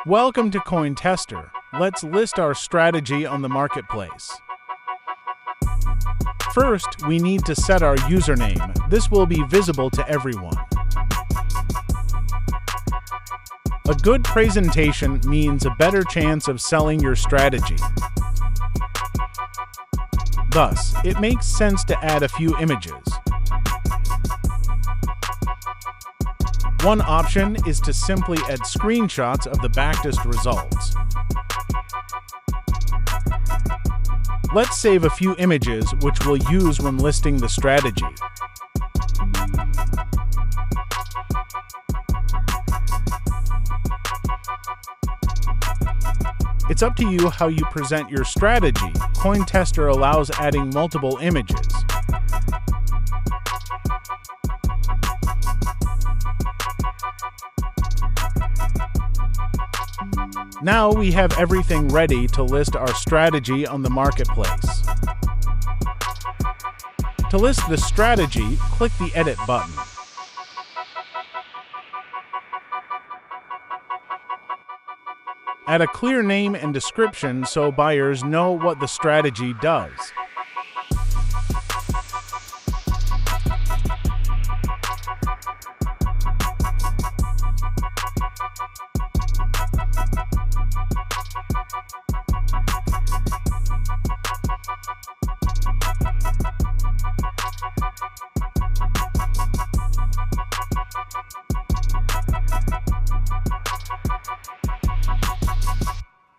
Welcome to Cointester. Let's list our strategy on the marketplace. First, we need to set our username. This will be visible to everyone. A good presentation means a better chance of selling your strategy. Thus, it makes sense to add a few images. One option is to simply add screenshots of the backtest results. Let's save a few images which we'll use when listing the strategy. It's up to you how you present your strategy. Cointester allows adding multiple images. Now we have everything ready to list our strategy on the marketplace. To list the strategy, click the Edit button. Add a clear name and description so buyers know what the strategy does.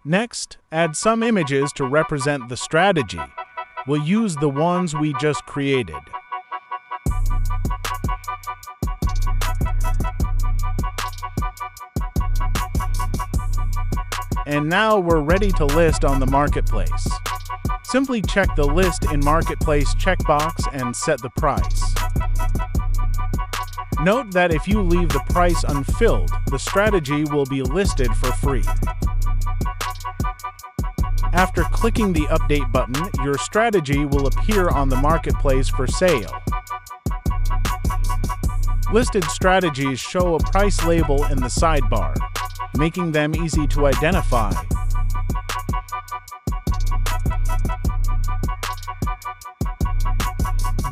Next, add some images to represent the strategy. We'll use the ones we just created. And now we're ready to list on the marketplace. Simply check the List in Marketplace checkbox and set the price. Note that if you leave the price unfilled, the strategy will be listed for free. After clicking the Update button, your strategy will appear on the marketplace for sale. Listed strategies show a price label in the sidebar, making them easy to identify.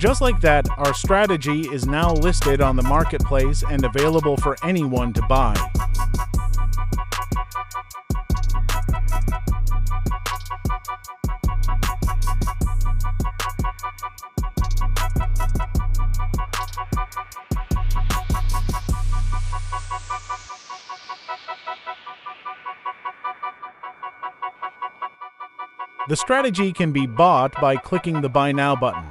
Just like that, our strategy is now listed on the marketplace and available for anyone to buy. The strategy can be bought by clicking the Buy Now button.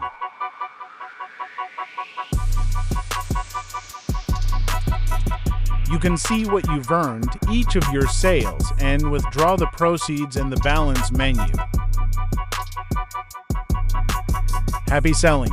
You can see what you've earned, each of your sales, and withdraw the proceeds in the Balance menu. Happy selling!